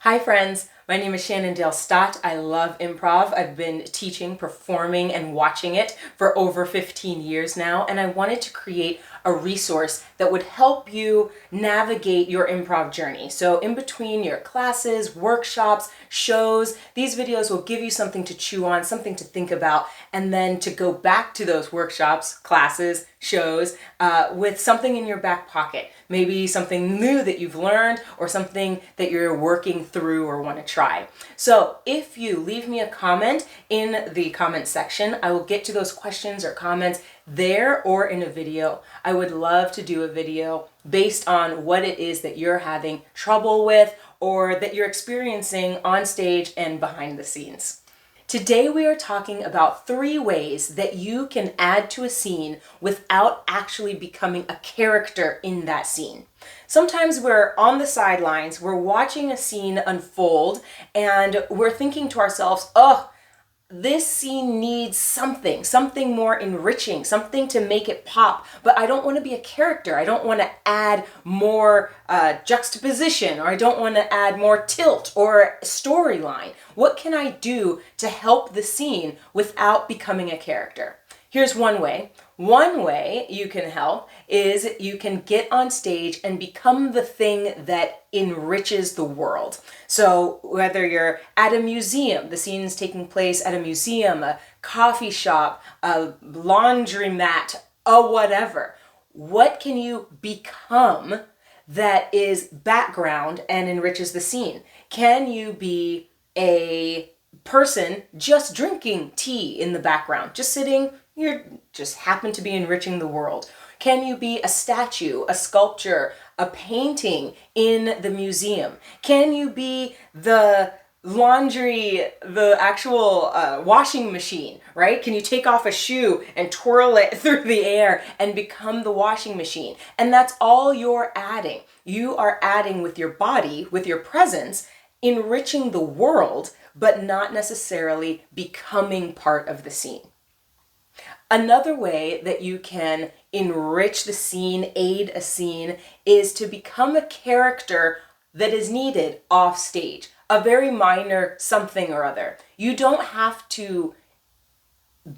Hi friends, my name is Shannon Dale Stott. I love improv. I've been teaching, performing, and watching it for over 15 years now, and I wanted to create a resource that would help you navigate your improv journey. So in between your classes, workshops, shows, these videos will give you something to chew on, something to think about, and then to go back to those workshops, classes, shows with something in your back pocket. Maybe something new that you've learned or something that you're working through or want to try. So if you leave me a comment in the comment section, I will get to those questions or comments there or in a video. I would love to do a video based on what it is that you're having trouble with or that you're experiencing on stage and behind the scenes. Today we are talking about 3 ways that you can add to a scene without actually becoming a character in that scene. Sometimes we're on the sidelines, we're watching a scene unfold, and we're thinking to ourselves, oh, this scene needs something more enriching, something to make it pop, but I don't want to be a character. I don't want to add more juxtaposition, or I don't want to add more tilt or storyline. What can I do to help the scene without becoming a character? Here's one way. One way you can help is you can get on stage and become the thing that enriches the world. So whether you're at a museum, the scene's taking place at a museum, a coffee shop, a laundromat, a whatever. What can you become that is background and enriches the scene? Can you be a person just drinking tea in the background, just sitting? You just happen to be enriching the world. Can you be a statue, a sculpture, a painting in the museum? Can you be the laundry, the actual washing machine, right? Can you take off a shoe and twirl it through the air and become the washing machine? And that's all you're adding. You are adding with your body, with your presence, enriching the world, but not necessarily becoming part of the scene. Another way that you can enrich the scene, aid a scene, is to become a character that is needed off stage, a very minor something or other. You don't have to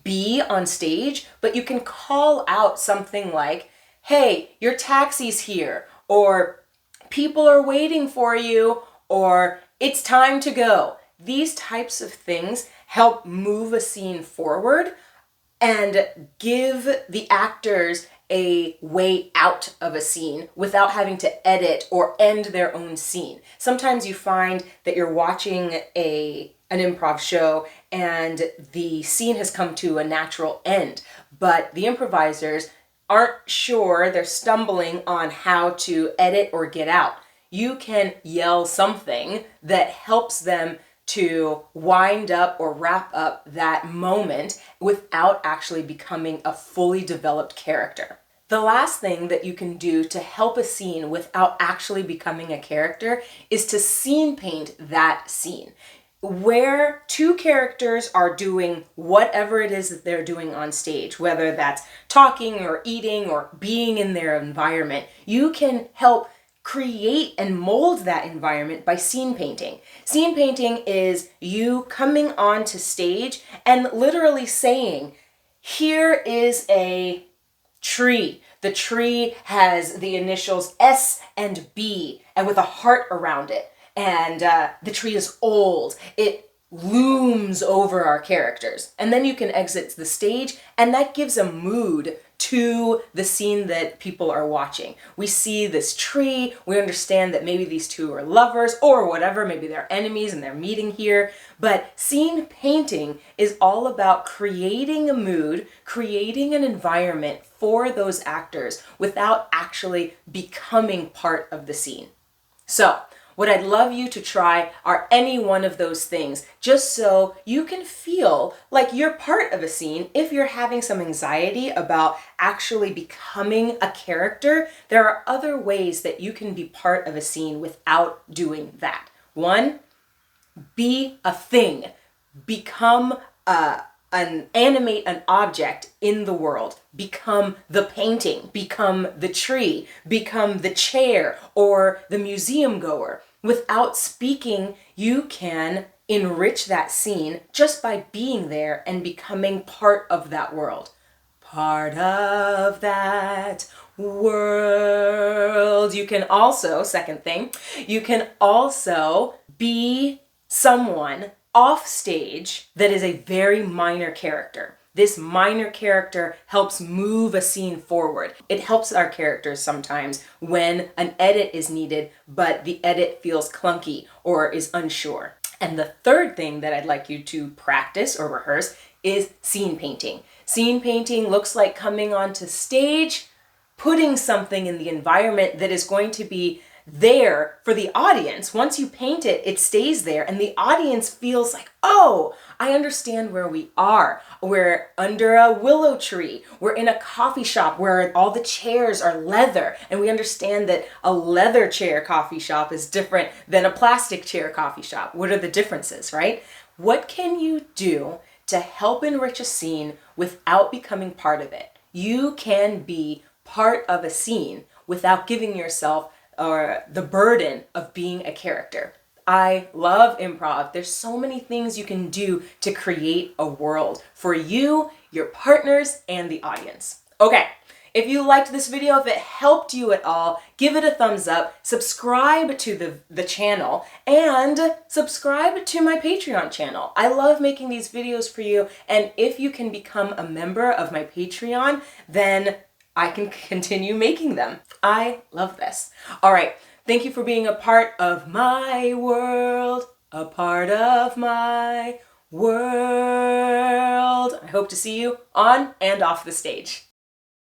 be on stage, but you can call out something like, hey, your taxi's here, or people are waiting for you, or it's time to go. These types of things help move a scene forward and give the actors a way out of a scene without having to edit or end their own scene. Sometimes you find that you're watching an improv show and the scene has come to a natural end, but the improvisers aren't sure, they're stumbling on how to edit or get out. You can yell something that helps them to wind up or wrap up that moment without actually becoming a fully developed character. The last thing that you can do to help a scene without actually becoming a character is to scene paint that scene. Where 2 characters are doing whatever it is that they're doing on stage, whether that's talking or eating or being in their environment, you can help create and mold that environment by scene painting. Scene painting is you coming onto stage and literally saying, here is a tree. The tree has the initials S and B and with a heart around it. And the tree is old. It looms over our characters. And then you can exit the stage, and that gives a mood to the scene that people are watching. We see this tree, we understand that maybe these 2 are lovers or whatever, maybe they're enemies and they're meeting here. But scene painting is all about creating a mood, creating an environment for those actors without actually becoming part of the scene. So, what I'd love you to try are any one of those things, just so you can feel like you're part of a scene. If you're having some anxiety about actually becoming a character, there are other ways that you can be part of a scene without doing that. 1, be a thing. Become animate an object in the world. Become the painting, become the tree, become the chair or the museum goer. Without speaking, you can enrich that scene just by being there and becoming part of that world. Part of that world. You can also, second thing, you can also be someone off stage that is a very minor character. This minor character helps move a scene forward. It helps our characters sometimes when an edit is needed, but the edit feels clunky or is unsure. And the third thing that I'd like you to practice or rehearse is scene painting. Scene painting looks like coming onto stage, putting something in the environment that is going to be there for the audience. Once you paint it, it stays there and the audience feels like, oh, I understand where we are. We're under a willow tree. We're in a coffee shop where all the chairs are leather, and we understand that a leather chair coffee shop is different than a plastic chair coffee shop. What are the differences, right? What can you do to help enrich a scene without becoming part of it? You can be part of a scene without giving yourself or the burden of being a character. I love improv. There's so many things you can do to create a world for you, your partners, and the audience. Okay, if you liked this video, if it helped you at all, give it a thumbs up, subscribe to the channel, and subscribe to my Patreon channel. I love making these videos for you, and if you can become a member of my Patreon, then I can continue making them. I love this. All right. Thank you for being a part of my world, a part of my world. I hope to see you on and off the stage.